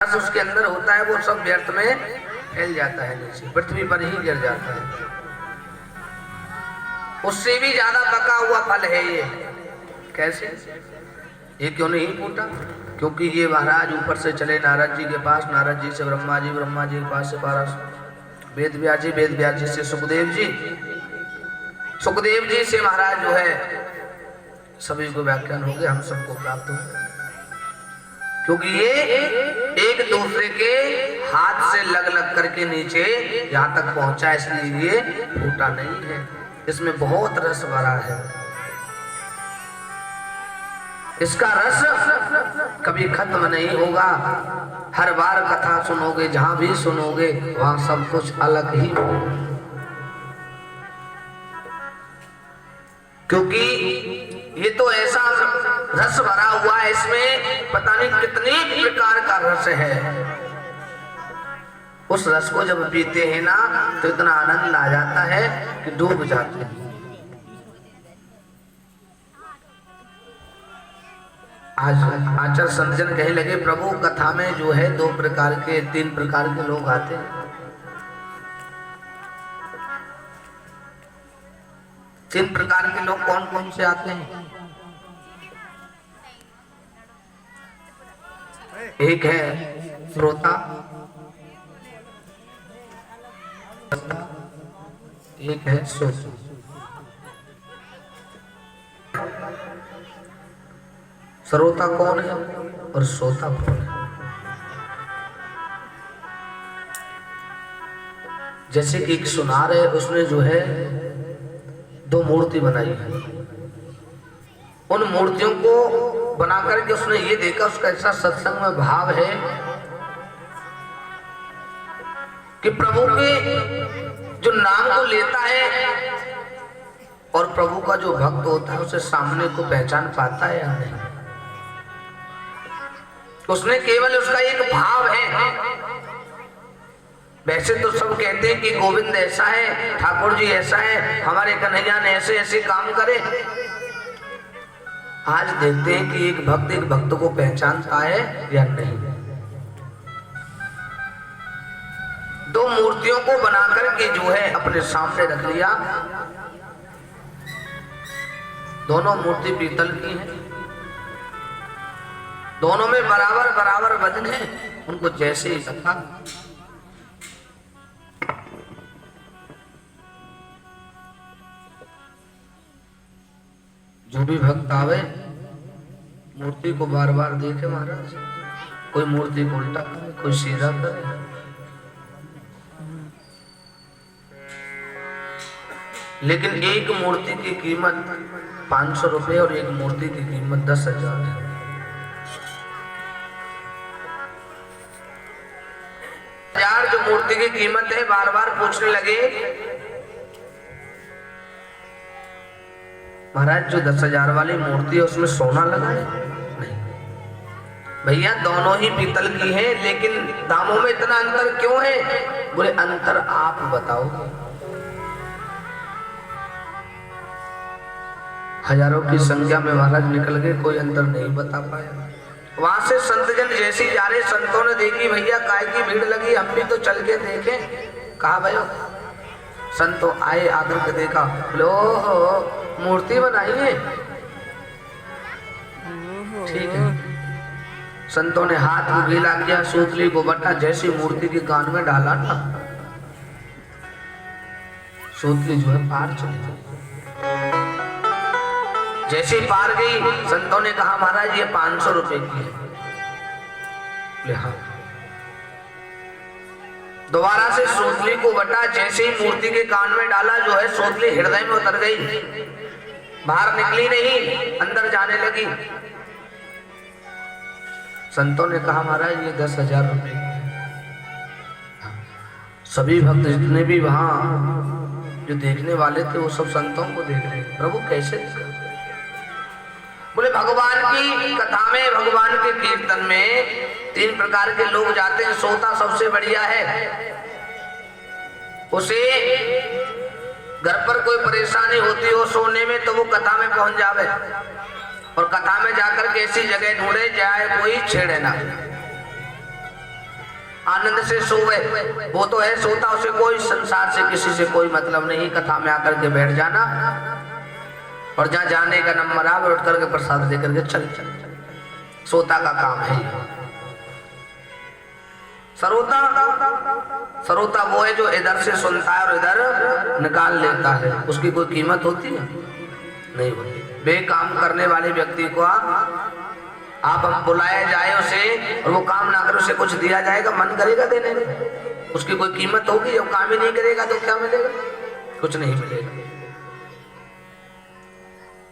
उसके अंदर होता है वो सब व्यर्थ में फैल जाता है, नीचे पृथ्वी पर ही गिर जाता है। उससे भी ज्यादा पका हुआ फल है ये। कैसे? ये क्यों नहीं फूटा? क्योंकि ये महाराज ऊपर से चले नारद जी के पास, नारद जी से ब्रह्मा जी, ब्रह्मा जी के पास से वेद व्यास जी, वेद व्यास जी से सुखदेव जी, सुखदेव जी से महाराज जो है सभी को व्याख्यान हो गया, हम सबको प्राप्त हो गया। क्योंकि ये एक दूसरे के हाथ से लग लग करके नीचे यहाँ तक पहुंचा, इसलिए ये फूटा नहीं है। इसमें बहुत रस भरा है। इसका रस कभी खत्म नहीं होगा। हर बार कथा सुनोगे, जहां भी सुनोगे वहां सब कुछ अलग ही होगा। क्योंकि ये तो ऐसा रस भरा हुआ है, इसमें पता नहीं कितने प्रकार का रस है। उस रस को जब पीते हैं ना तो इतना आनंद आ जाता है कि डूब जाते हैं। आज आचार्य संतजन कहने लगे, प्रभु कथा में जो है दो प्रकार के, तीन प्रकार के लोग आते हैं। तीन प्रकार के लोग कौन कौन से आते हैं? एक है श्रोता, एक है श्रोता। श्रोता कौन है और श्रोता कौन है? जैसे कि एक सुनार है, उसने जो है दो मूर्ति बनाई है। उन मूर्तियों को बनाकर के उसने ये देखा, उसका ऐसा सत्संग में भाव है कि प्रभु के जो नाम को लेता है और प्रभु का जो भक्त होता है उसे सामने को पहचान पाता है या नहीं। उसने केवल उसका एक भाव है। वैसे तो सब कहते हैं कि गोविंद ऐसा है, ठाकुर जी ऐसा है, हमारे कन्हैया ने ऐसे ऐसे काम करे। आज देखते हैं कि एक भक्त को पहचानता है या नहीं। दो मूर्तियों को बनाकर के जो है अपने सामने रख लिया। दोनों मूर्ति पीतल की हैं, दोनों में बराबर बराबर वजन है। उनको जैसे ही रखा, जो भी भक्त आवे मूर्ति को बार बार देखे महाराज, कोई मूर्ति को उल्टा करे, कोई सीधा करे। लेकिन एक मूर्ति की कीमत 500 रुपए और एक मूर्ति की कीमत 10,000 है। जो मूर्ति की कीमत है, बार बार पूछने लगे महाराज जो 10,000 वाली मूर्ति है उसमें सोना लगा है? नहीं भैया, दोनों ही पीतल की है, लेकिन दामों में इतना अंतर क्यों है? बोले अंतर आप बताओ। हजारों की संख्या में महाराज निकल गए, कोई अंतर नहीं बता पाया। वहां से संतजन जैसी जा रहे, संतों ने देखी भैया काय की भीड़ लगी, हम भी तो चल के देखें। कहा भैया, संतों आए, आकर के देखा, लो मूर्ति बनाई है। ठीक है, संतों ने हाथ को गीला किया, सूतली को बटा, जैसी मूर्ति के कान में डाला ना, सूतली जो है पार चली गई। जैसे पार गई, संतों ने कहा महाराज ये 500 रुपए की है। हाँ, दोबारा से सूतली को बटा, जैसे ही मूर्ति के कान में डाला, जो है सूतली हृदय में उतर गई, बाहर निकली नहीं, अंदर जाने लगी। संतों ने कहा महाराज ये 10,000 रुपए की है। सभी भक्त जितने भी वहां जो देखने वाले थे वो सब संतों को देख रहे, प्रभु कैसे दिखा? बोले भगवान की कथा में, भगवान के कीर्तन में 3 प्रकार के लोग जाते हैं। सोता सबसे बढ़िया है, उसे घर पर कोई परेशानी होती हो सोने में तो वो कथा में पहुंच जावे। और कथा में जाकर के ऐसी जगह ढूंढे जाए कोई छेड़े ना। आनंद से सोवे, वो तो है सोता, उसे कोई संसार से किसी से कोई मतलब नहीं, कथा में आकर के बैठ जाना और जहाँ जाने का नंबर आ उठ करके प्रसाद लेकर के चल सोता का काम है। सरोता वो है जो इधर से सुनता है और इधर निकाल लेता है, उसकी कोई कीमत होती है नहीं होती। बेकाम करने वाले व्यक्ति को आप हम बुलाया जाए उसे और वो काम ना करे, उसे कुछ दिया जाएगा, मन करेगा देने में, उसकी कोई कीमत होगी? जब काम ही नहीं करेगा तो क्या मिलेगा? कुछ नहीं मिलेगा।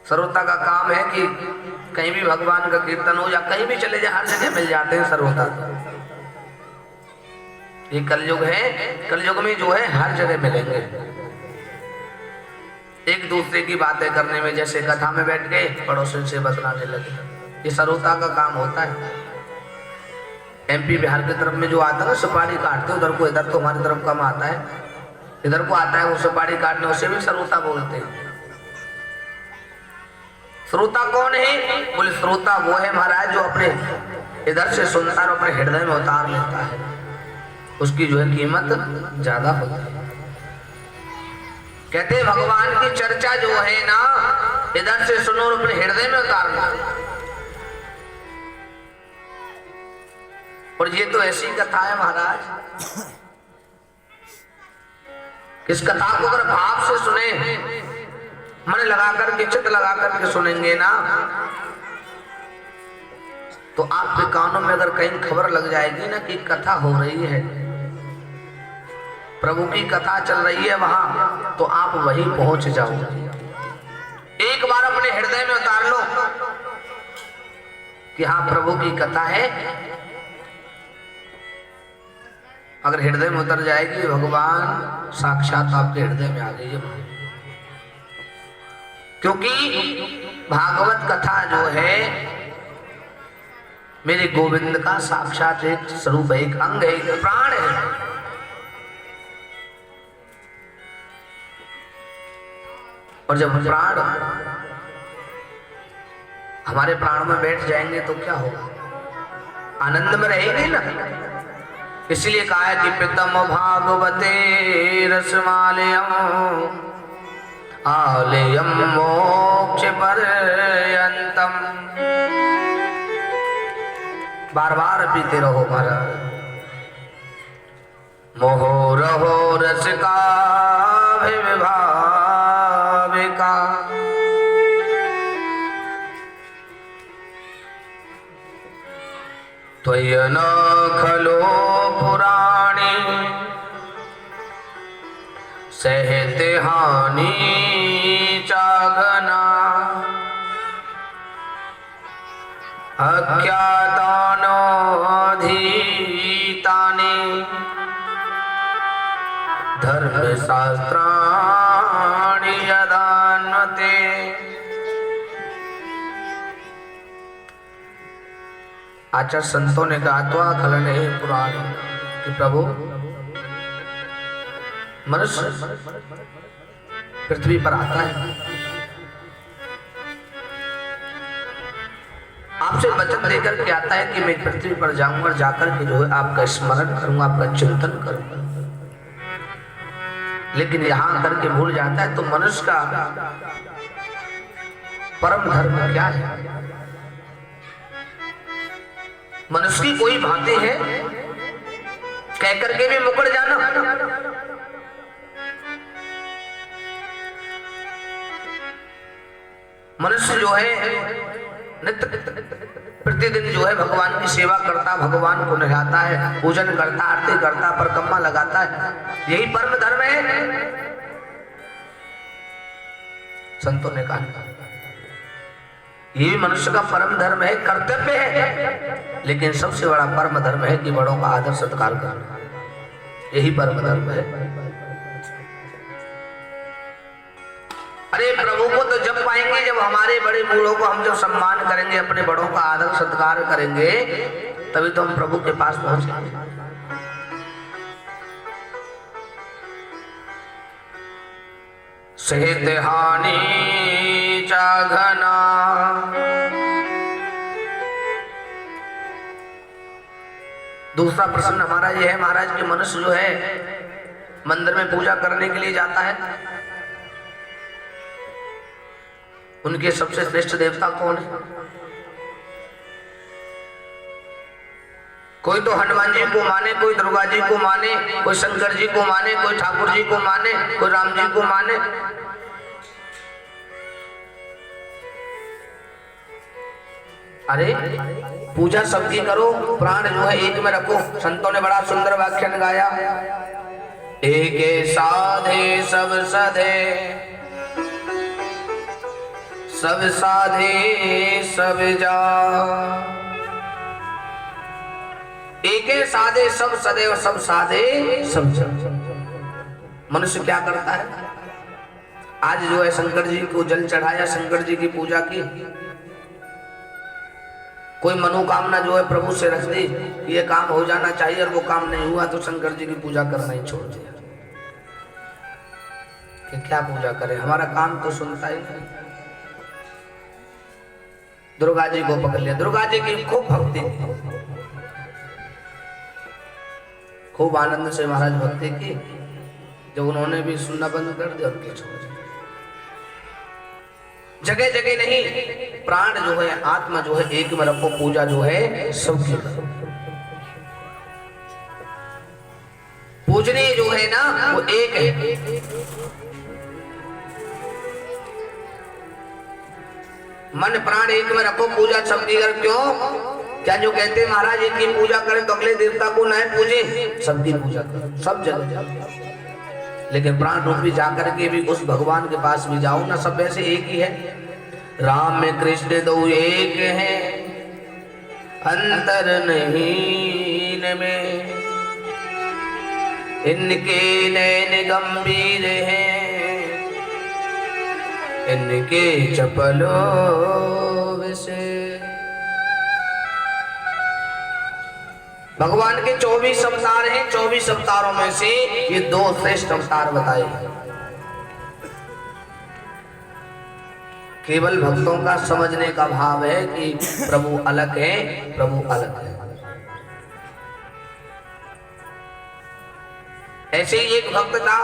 सरोता का काम है कि कहीं भी भगवान का कीर्तन हो या कहीं भी चले जाए, हर जगह मिल जाते हैं सरोता। ये कलयुग है, कलयुग में जो है हर जगह मिलेंगे। एक दूसरे की बातें करने में, जैसे कथा में बैठ गए पड़ोसियों से बतलाने लगे, ये सरोता का काम होता है। एमपी बिहार की तरफ में जो आता है ना, सुपारी काटते उधर को, इधर तो हमारी तरफ कम आता है, इधर को आता है वो सुपारी काटने, उसे भी सरोता बोलते हैं। श्रोता कौन है? बोले श्रोता वो है महाराज जो अपने इधर से सुनता और अपने हृदय में उतार लेता है, उसकी जो है कीमत ज्यादा होती है। कहते भगवान की चर्चा जो है ना, इधर से सुनो और अपने हृदय में उतार लो। और ये तो ऐसी कथा है महाराज, इस कथा को अगर भाव से सुने, मन लगा करके, चित्त लगा करके सुनेंगे ना, तो आपके कानों में अगर कहीं खबर लग जाएगी ना कि कथा हो रही है, प्रभु की कथा चल रही है वहां, तो आप वहीं पहुंच जाओगे। एक बार अपने हृदय में उतार लो कि हाँ प्रभु की कथा है। अगर हृदय में उतर जाएगी, भगवान साक्षात आपके हृदय में आ गई है। क्योंकि भागवत कथा जो है मेरे गोविंद का साक्षात एक स्वरूप है, एक अंग है, एक प्राण है। और जब प्राण हमारे प्राण में बैठ जाएंगे तो क्या होगा? आनंद में रहेंगे ना। इसलिए कहा है कि पितम भागवते रसमालयम आलयम मोक्ष पर्यंतम। बार बार पीते रहो महाराज। मोहो रहो रस का विभाविका, त्वय्य न खलो पुराणी सहते हानि चागना। अज्ञातानोऽधीतानि धर्मशास्त्राणि यदान्वते। आचार्य संतों ने कहा तो खलन है पुराण कि प्रभु मनुष्य पृथ्वी पर आता है, आपसे वचन देकर के आता है कि मैं पृथ्वी पर जाऊंगा, जाकर के जो है आपका स्मरण करूंगा, आपका चिंतन करूंगा। लेकिन यहां आकर के भूल जाता है। तो मनुष्य का परम धर्म क्या है? मनुष्य की कोई भांति है कह करके भी मुकर जाना। मनुष्य जो है नित्य प्रतिदिन जो है भगवान की सेवा करता, भगवान को नहाता है, पूजन करता, आरती करता, परिक्रमा लगाता है, यही परम धर्म है। संतों ने कहा ये भी मनुष्य का परम धर्म है, कर्तव्य है, लेकिन सबसे बड़ा परम धर्म है कि बड़ों का आदर सत्कार करना, यही परम धर्म है। अरे प्रभु को तो जब पाएंगे जब हमारे बड़े बूढ़ों को हम जब सम्मान करेंगे, अपने बड़ों का आदर सत्कार करेंगे, तभी तो हम प्रभु के पास पहुंचेंगे। सहते हानि चाघना, दूसरा प्रश्न हमारा यह है महाराज कि मनुष्य जो है मंदिर में पूजा करने के लिए जाता है, उनके सबसे श्रेष्ठ देवता कौन है? कोई तो हनुमान जी को माने, कोई दुर्गा जी को माने, कोई शंकर जी को माने, कोई ठाकुर जी को माने, कोई राम जी को माने। अरे पूजा सबकी करो, प्राण जो है एक में रखो। संतों ने बड़ा सुंदर व्याख्यान गाया, एक साधे सब सधे, सब साधे सब जा। एक साधे सब सदे और सब साधे सब जा। मनुष्य क्या करता है? आज जो है शंकर जी को जल चढ़ाया, शंकर जी की पूजा की, कोई मनोकामना जो है प्रभु से रख दी, ये काम हो जाना चाहिए, और वो काम नहीं हुआ तो शंकर जी की पूजा करना ही छोड़ दिया कि क्या पूजा करें, हमारा काम तो सुनता ही नहीं। दुर्गा जी को पकड़ लिया, दुर्गा जी की खूब भक्ति, खूब आनंद से महाराज भक्ति की। जब उन्होंने भी सुनना बंद कर दिया, उनके छोड़ दिया। जगह जगह नहीं, प्राण जो है, आत्मा जो है एक में रखो, पूजा जो है सबकी करो। पूजनीय जो है ना वो एक है। मन प्राण एक में रखो, पूजा सबकी करो। क्यों? क्या जो कहते हैं महाराज एक की पूजा करें तो अगले देवता को न पूजे, सबकी पूजा करो, सब जगह। लेकिन प्राण रूप भी जाकर के भी उस भगवान के पास भी जाओ ना, सब वैसे एक ही है। राम में कृष्ण दो एक है, अंतर नहीं इनमें, इनके नैन गंभीर हैं, इनके चपलों से। भगवान के 24 अवतार हैं, 24 अवतारों में से ये 2 श्रेष्ठ अवतार बताए। केवल भक्तों का समझने का भाव है कि प्रभु अलग है, प्रभु अलग है। ऐसे ही एक भक्त था,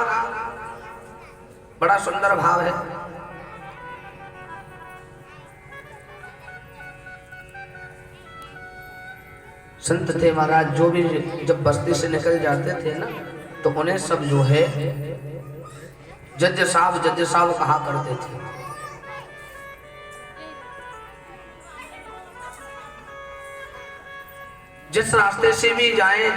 बड़ा सुंदर भाव है। संत थे महाराज, जो भी जब बस्ती से निकल जाते थे ना तो उन्हें सब जो है जज साहब कहा करते थे। जिस रास्ते से भी जाएं,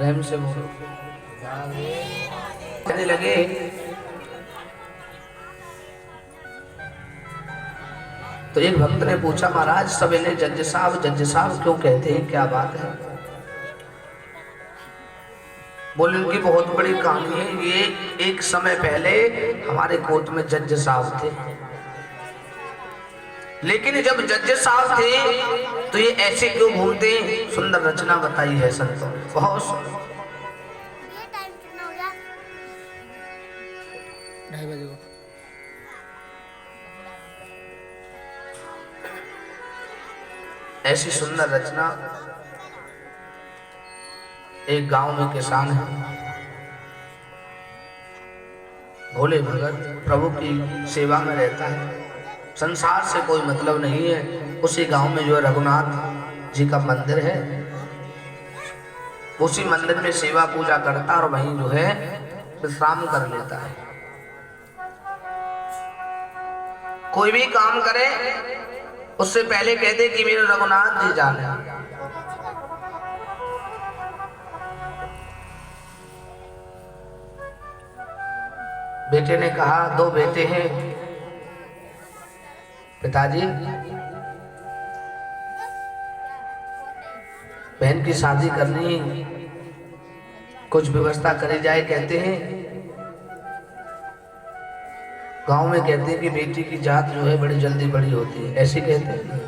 रहम से बोलो, कहने लगे तो एक भक्त ने पूछा, महाराज सब इन्हें जज साहब क्यों कहते हैं, क्या बात है? बोले उनकी बहुत बड़ी कहानी है। ये एक समय पहले हमारे कोर्ट में जज साहब थे, लेकिन जब जज साहब थे तो ये ऐसे क्यों घूमते? सुंदर रचना बताई है संतों ने, बहुत सुंदर। 2:30 बजे को ऐसी सुंदर रचना। एक गांव में किसान है, भोले भगत, प्रभु की सेवा में रहता है, संसार से कोई मतलब नहीं है। उसी गांव में जो है रघुनाथ जी का मंदिर है, उसी मंदिर में सेवा पूजा करता और वहीं जो है विश्राम कर लेता है। कोई भी काम करे उससे पहले कहते कि मेरे रघुनाथ जी जाने। बेटे ने कहा, 2 बेटे हैं पिताजी, बहन की शादी करनी, कुछ व्यवस्था करी जाए। कहते हैं गांव में कहते हैं कि बेटी की जात जो है बड़ी जल्दी बड़ी होती है, ऐसे कहते हैं।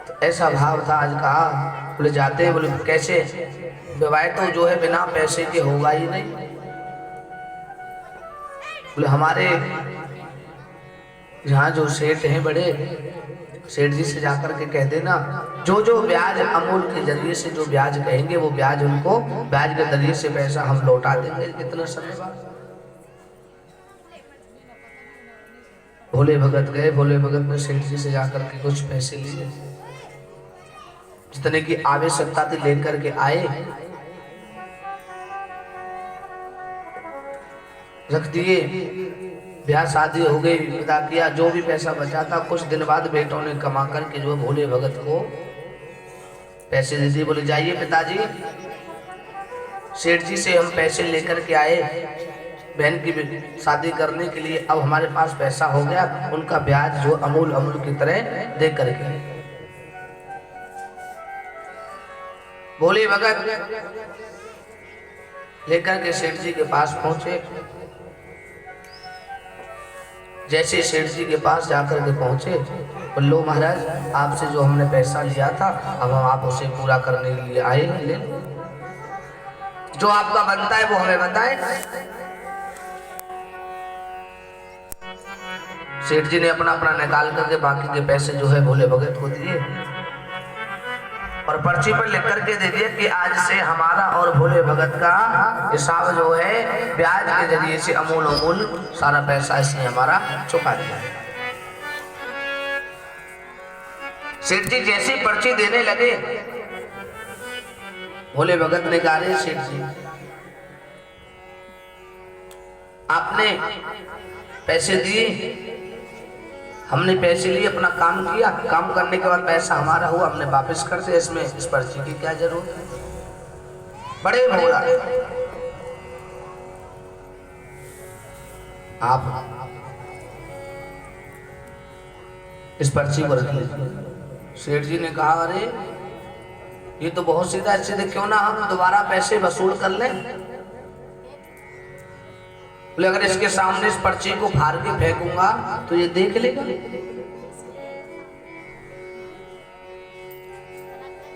तो ऐसा भाव था। आज कहा, बोले जाते हैं। बोले कैसे? विवाह तो जो है बिना पैसे के होगा ही नहीं। बोले हमारे यहाँ जो सेठ हैं बड़े, सेठ जी से जाकर के कह देना जो जो ब्याज अमूल के जरिए से जो ब्याज कहेंगे वो ब्याज उनको, ब्याज के जरिए से पैसा हम लौटा देंगे कितना समय बाद। भोले भगत गए, भोले भगत ने सेठ जी से जाकर के कुछ पैसे लिए, जितने की आवश्यकता थी लेकर के आए, रख दिए, ब्याह शादी हो गई, विदा किया। जो भी पैसा बचा था कुछ दिन बाद बेटों ने कमा करके जो भोले भगत को पैसे दे दिए। बोले जाइए पिताजी, सेठ जी से हम पैसे लेकर के आए बहन की शादी करने के लिए, अब हमारे पास पैसा हो गया, उनका ब्याज जो अमूल अमूल की तरह दे करके। भोले भगत लेकर के सेठ जी के पास पहुंचे। जैसे सेठ जी के पास जाकर के पहुंचे, बोलो महाराज आपसे जो हमने पैसा लिया था अब हम आप उसे पूरा करने के लिए आए हैं, ले जो आपका बनता है वो हमें बताए। सेठ जी ने अपना अपना निकाल करके बाकी के पैसे जो है भोले भगत को दिए और पर्ची पर लिख करके दे दिया कि आज से हमारा और भोले भगत का हिसाब जो है ब्याज के जरिए से अमूल अमूल सारा पैसा इसने हमारा चुका दिया। सेठ जी जैसी पर्ची देने लगे, भोले भगत ने कहा रे सेठ जी आपने पैसे दिए, हमने पैसे लिए, अपना काम किया, काम करने के बाद पैसा हमारा हुआ, हमने वापस कर दिया, इसमें इस पर्ची की क्या जरूरत है। बड़े भोला आप इस पर्ची को रख लीजिए। सेठ जी ने कहा अरे ये तो बहुत सीधा, इससे क्यों ना हम दोबारा पैसे वसूल कर लें। बोले अगर इसके सामने इस पर्ची को फाड़ के फेंकूंगा तो ये देख लेगा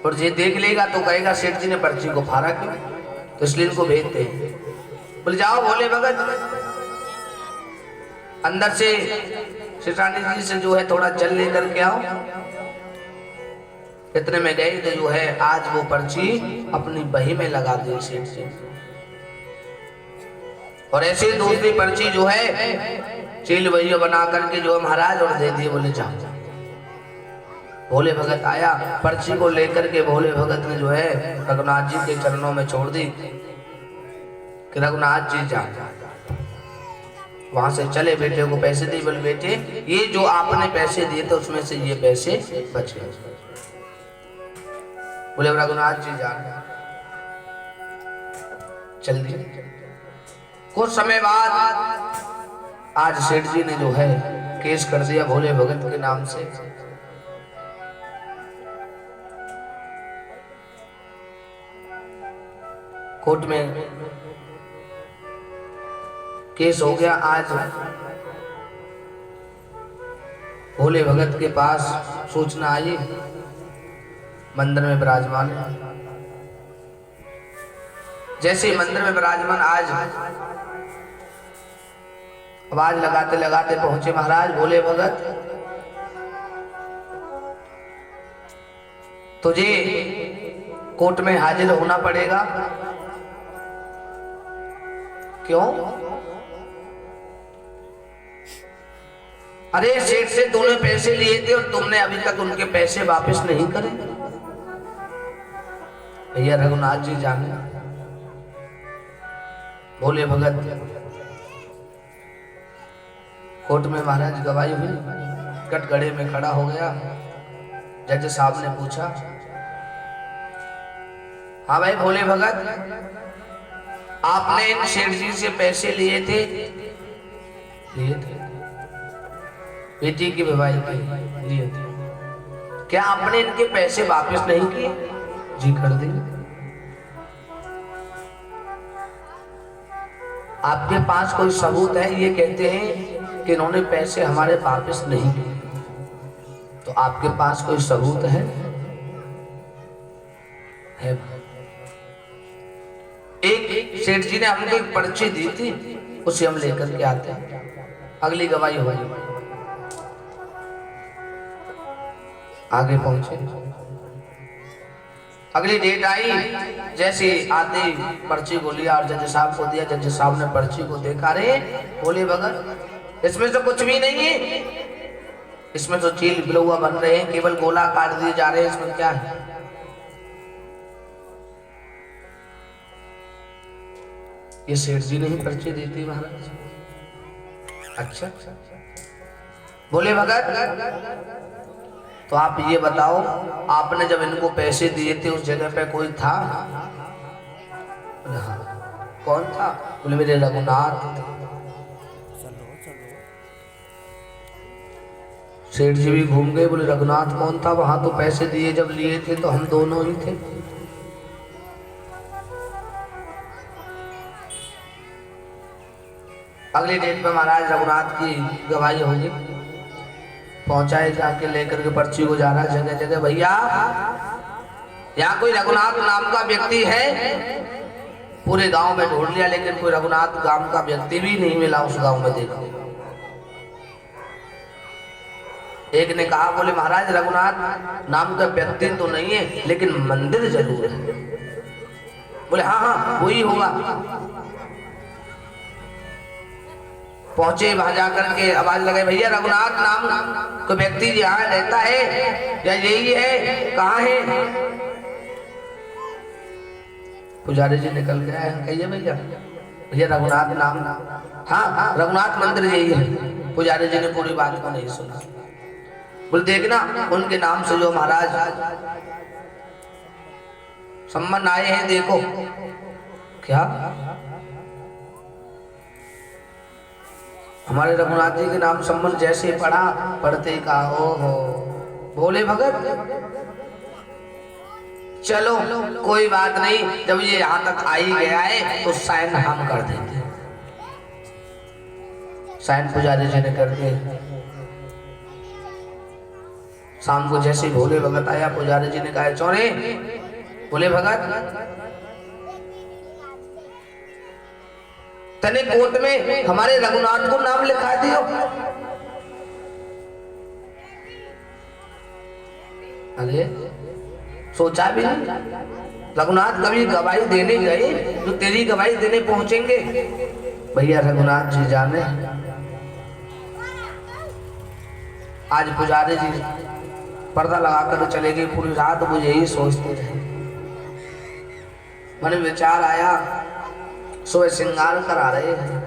और ये देख लेगा तो कहेगा सेठ जी ने पर्ची को फाड़ा क्यों, तो इसलिए इनको भेजते हैं। बोले जाओ भोले भगत अंदर से सेठानी जी से जो है थोड़ा जल लेकर के आओ। इतने में गए तो जो है आज वो पर्ची अपनी बही में लगा दी सेठ जी, और ऐसे दूसरी पर्ची जो है चील वही बना करके जो है महाराज और दे दिए। बोले जाओ। भोले भगत आया, पर्ची को लेकर के भोले भगत ने जो है रघुनाथ जी के चरणों में छोड़ दी कि रघुनाथ जी जा। वहां से चले, बेटे को पैसे दिए। बोले बेटे ये जो आपने पैसे दिए थे उसमें से ये पैसे बच गए। बोले रघुनाथ जी जा। चल दिए। कुछ समय बाद आज सेठ जी ने जो है केस कर दिया भोले भगत के नाम से। कोर्ट में केस हो गया। आज भोले भगत के पास सूचना आई, मंदिर में विराजमान। जैसे मंदिर में विराजमान आज आवाज लगाते लगाते पहुंचे महाराज भोले भगत तुझे कोर्ट में हाजिर होना पड़ेगा। क्यों? अरे सेठ से तूने पैसे लिए थे और तुमने अभी तक उनके पैसे वापस नहीं करे। भैया रघुनाथ जी जाने। भोले भगत कोर्ट में महाराज गवाही हुई, कटघरे में खड़ा हो गया। जज साहब ने पूछा हाँ भाई भोले भगत आपने इन सेठ जी से पैसे लिए थे? लिए थे। बेटी की विवाह के लिए थे। क्या आपने इनके पैसे वापस नहीं किए? जी कर दिए। आपके पास कोई सबूत है? ये कहते हैं कि इन्होंने पैसे हमारे वापस नहीं किए, तो आपके पास कोई सबूत है? एक सेठ जी ने हमको एक पर्ची दी थी उसे हम लेकर के आते हैं, अगली गवाही होगी। आगे पहुंचे, अगली डेट आई, जैसे आते पर्ची को लिया और जज साहब को दिया। जज साहब ने पर्ची को देखा, रे बोले भगत इसमें तो कुछ भी नहीं है, इसमें तो चील बिलौआ बन रहे हैं, केवल गोला काट दिए जा रहे हैं, इसमें क्या है? ये सेठ जी ने ही पर्ची दी थी महाराज। अच्छा, बोले भगत तो आप ये बताओ, आपने जब इनको पैसे दिए थे उस जगह पे कोई था? कौन था? बोले मेरे रघुनाथ। सेठ जी भी घूम गए, बोले रघुनाथ कौन था? वहां तो पैसे दिए जब लिए थे तो हम दोनों ही थे। अगली डेट पे महाराज रघुनाथ की गवाही होगी। पहुंचाए, जाके लेकर के पर्ची को जा रहा है जगह जगह, भैया यहाँ कोई रघुनाथ नाम का व्यक्ति है? पूरे गांव में ढूंढ लिया लेकिन कोई रघुनाथ नाम का व्यक्ति भी नहीं मिला उस गांव में। देखो, एक ने कहा, बोले महाराज रघुनाथ नाम का व्यक्ति तो नहीं है लेकिन मंदिर जरूर है। बोले हाँ हाँ वही होगा। पहुंचे, वहां जाकर के आवाज लगाई, भैया रघुनाथ नाम कोई व्यक्ति यहाँ रहता है या यही है, कहाँ है? पुजारी जी निकल गया है, कहिए भैया, भैया रघुनाथ नाम, हाँ हाँ रघुनाथ मंदिर यही है। पुजारी जी ने पूरी बात को नहीं सुना। बोले देखना उनके नाम से जो महाराज सम्मान आए हैं, देखो। क्या? हमारे रघुनाथ जी के नाम सम्मान जैसे पढ़ा, पढ़ते कहा हो बोले भगत चलो कोई बात नहीं, जब ये यहाँ तक आ ही गया है तो साइन हम कर देते। साइन पुजारी जी ने कर दिए। शाम को जैसे भोले भगत आया, पुजारी जी ने कहा, चौरे बोले भगत तने कोर्ट में हमारे रघुनाथ को नाम लिखा दियो। अरे सोचा भी नहीं, रघुनाथ कभी गवाही देने गए तो तेरी गवाही देने पहुंचेंगे? भैया रघुनाथ जी जाने। आज पुजारी जी पर्दा लगाकर चले गए, पूरी रात वो यही सोचते रहे। मन में विचार आया, सुबह श्रृंगार करा रहे हैं,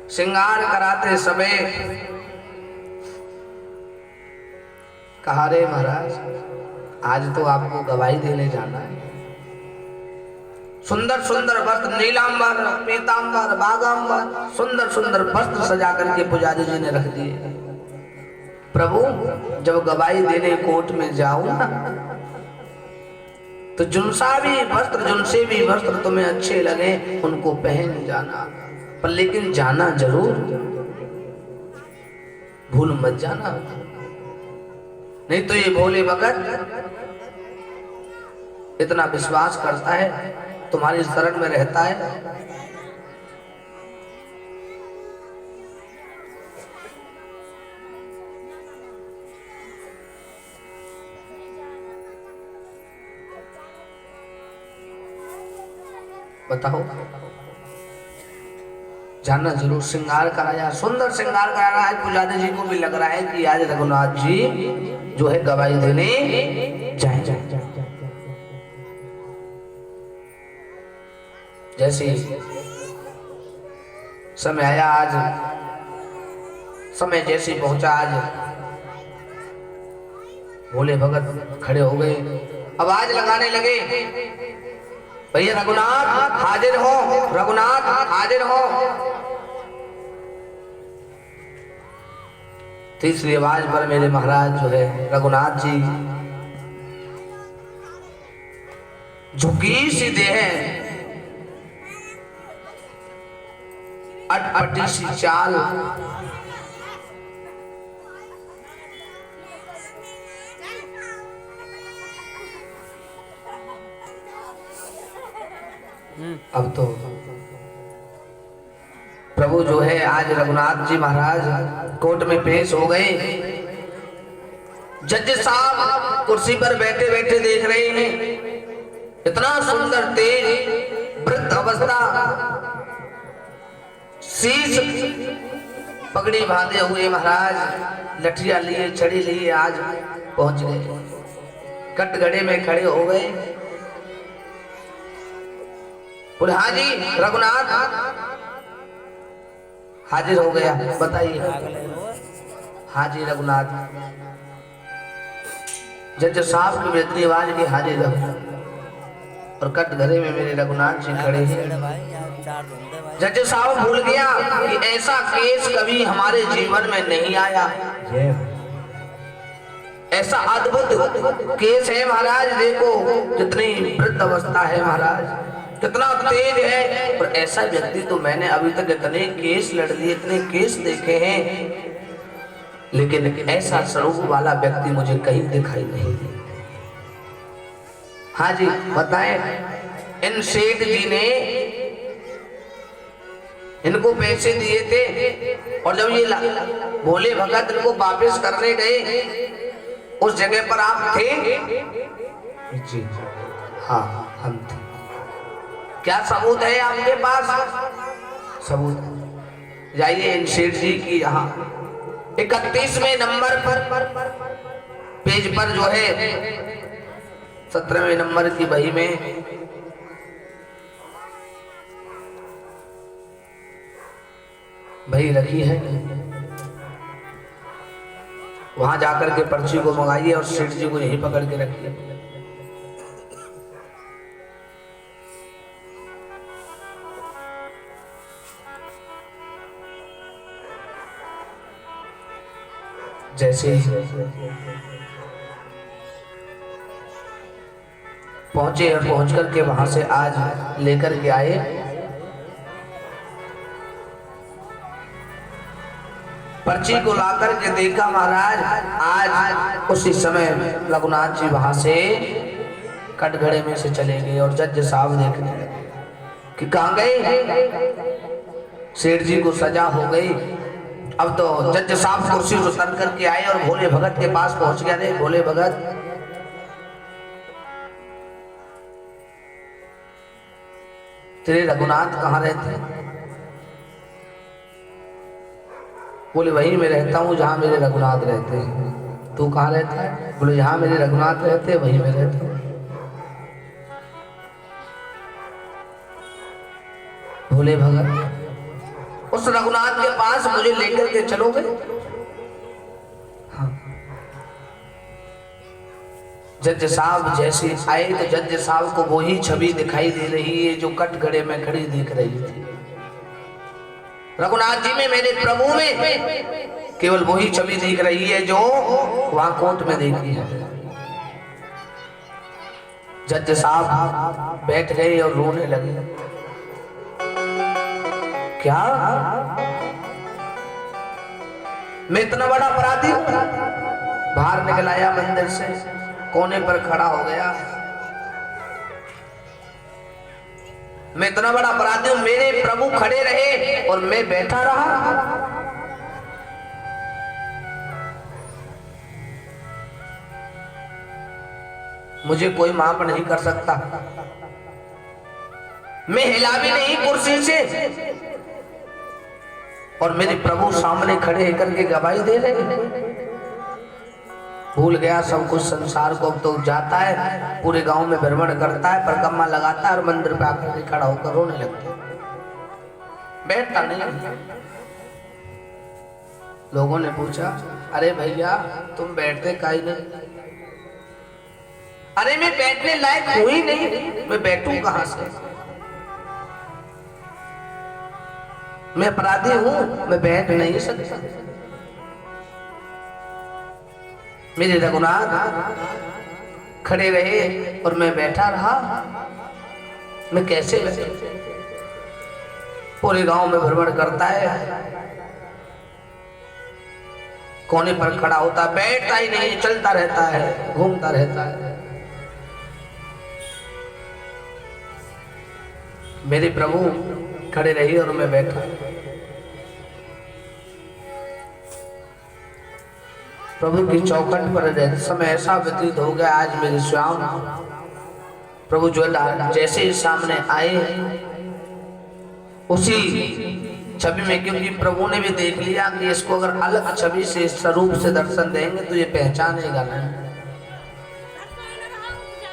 श्रृंगार कराते समय कहा, रे महाराज आज तो आपको गवाही देने जाना है। सुंदर सुंदर वस्त्र, नीलांबर, पीतांबर, बागांबर, सुंदर सुंदर वस्त्र सजा करके पुजारी जी ने रख दिए। प्रभु जब गवाही देने कोर्ट में जाऊं ना तो जुनसा भी वस्त्र, जुनसे भी वस्त्र तुम्हें अच्छे लगे उनको पहन जाना, पर लेकिन जाना जरूर, भूल मत जाना, नहीं तो ये भोले भगत इतना विश्वास करता है, तुम्हारी शरण में रहता है। बताओ, जानना जरूर। श्रृंगार कराया, सुंदर श्रृंगार कराया है। पुजारी जी को भी लग रहा है कि आज रघुनाथ जी जो है गवाही देने जाए। जैसे समय आया, आज समय जैसे पहुंचा, आज भोले भगत खड़े हो गए, आवाज लगाने लगे, भैया रघुनाथ हाजिर हो, रघुनाथ हाजिर हो। तीसरी आवाज पर मेरे महाराज जो है रघुनाथ जी झुकी सीधे हैं, अटपटी सी चाल, अब तो प्रभु जो है आज रघुनाथ जी महाराज कोर्ट में पेश हो गए। जज साहब कुर्सी पर बैठे बैठे देख रहे हैं, इतना सुंदर तेज वृद्ध अवस्था, शीश पगड़ी बांधे हुए महाराज लठिया लिए छड़ी लिए आज पहुंच गए, कटघरे में खड़े हो गए। बोले हाँ जी रघुनाथ हाजिर हो गया, बताइए। हाँ जी रघुनाथ। जज साहब की बेहतरी आवाज की हाजिर हो और कटघरे में मेरे रघुनाथ जी खड़े हैं। जज साहब भूल गया कि ऐसा केस कभी हमारे जीवन में नहीं आया, ऐसा अद्भुत केस है महाराज। देखो कितनी वृद्ध अवस्था है महाराज, कितना तेज है, और ऐसा व्यक्ति तो मैंने अभी तक इतने केस लड़ लिए, इतने केस देखे हैं, लेकिन ऐसा स्वरूप वाला व्यक्ति मुझे कहीं दिखाई नहीं दे। हाँ जी बताएं। इन सेठ जी ने इनको पैसे दिए थे और जब ये भोले भगत इनको वापस करने गए उस जगह पर आप थे? जी हाँ हम थे। क्या सबूत है आपके पास? सबूत जाइए इन सेठ जी की यहाँ 31वें नंबर पर पेज पर जो है 17वें नंबर की बही में बही रखी है, वहां जाकर के पर्ची को मंगाइए और सेठ जी को यहीं पकड़ के रखिए। जैसे पहुंचे और पहुंच करके वहां से आज लेकर के आए। पर्ची को लाकर के देखा महाराज, आज उसी समय रघुनाथ जी वहां से कटघरे में से चले गए और जज साहब देखने लगे कि कहां गए। सेठ जी को सजा हो गई। अब तो जज साहब कुर्सी से उतर करके आए और भोले भगत के पास पहुंच गया। रे भोले भगत, तेरे रघुनाथ कहाँ रहते हैं? बोले वहीं मैं रहता हूँ जहाँ मेरे रघुनाथ रहते हैं। तू कहाँ रहता है? बोले जहाँ मेरे रघुनाथ रहते हैं वहीं मैं रहता हूँ। भोले भगत उस रघुनाथ के पास मुझे लेकर के चलोगे? हाँ। जज साहब जैसे आए तो जज साहब को वही छवि दिखाई दे रही है जो कटघरे में खड़ी दिख रही थी। रघुनाथ जी में, मेरे प्रभु में केवल वही छवि दिख रही है जो वहां कोर्ट में देखी है। जज साहब बैठ गए और रोने लगे। क्या मैं इतना बड़ा अपराधी? बाहर निकल आया मंदिर से, कोने पर खड़ा हो गया। मैं इतना बड़ा अपराधी हूं, मेरे प्रभु खड़े रहे और मैं बैठा रहा। मुझे कोई माफ नहीं कर सकता। मैं हिला भी नहीं कुर्सी से और मेरे प्रभु सामने खड़े करके गवाही दे रहे। भूल गया सब कुछ संसार को। अब तो जाता है पूरे गांव में भ्रमण करता है, परिक्रमा लगाता है और मंदिर पे आकर के खड़ा होकर रोने लगता है, बैठता नहीं। लोगों ने पूछा, अरे भैया तुम बैठते काहे नहीं? अरे मैं बैठने लायक हूं ही नहीं, मैं बैठूं कहां से? मैं अपराधी हूं, मैं बैठ नहीं सकता। मेरे रघुनाथ खड़े रहे और मैं बैठा रहा, मैं कैसे बैठे? पूरे गांव में भ्रमण करता है, कोने पर खड़ा होता, बैठता ही नहीं, चलता रहता है, घूमता रहता है। मेरे प्रभु खड़े रहे और मैं बैठा। प्रभु की चौखट पर रहते समय ऐसा व्यतीत हो गया आज मेरे श्याम प्रभु जो जैसे ही सामने आए उसी छवि में, क्योंकि प्रभु ने भी देख लिया कि इसको अगर अलग छवि से स्वरूप से दर्शन देंगे तो ये पहचानेगा नहीं।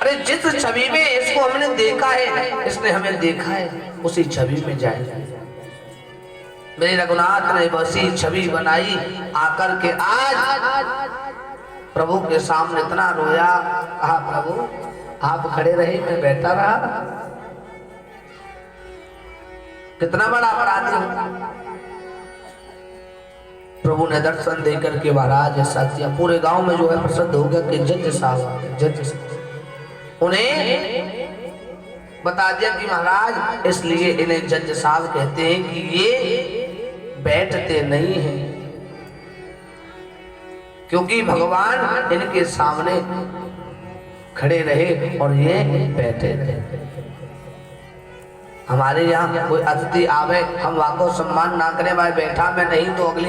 अरे जिस छवि में इसको हमने देखा है, इसने हमें देखा है, उसी छवि में जाए। मेरे रघुनाथ ने वैसी छवि बनाई आकर के आज प्रभु के सामने इतना रोया, कहा प्रभु आप खड़े रहे मैं बैठा रहा, कितना बड़ा अपराधी हूं। प्रभु ने दर्शन देकर के महाराज ऐसा किया, पूरे गांव में जो है प्रसिद्ध हो गया कि जज साहब उन्हें बता दिया कि महाराज इसलिए इन्हें जज साहब कहते हैं कि ये बैठते नहीं हैं, क्योंकि भगवान इनके सामने खड़े रहे और ये बैठे रहे। हमारे यहाँ कोई अतिथि आवे हम वाको सम्मान ना करें, भाई बैठा मैं नहीं तो अगली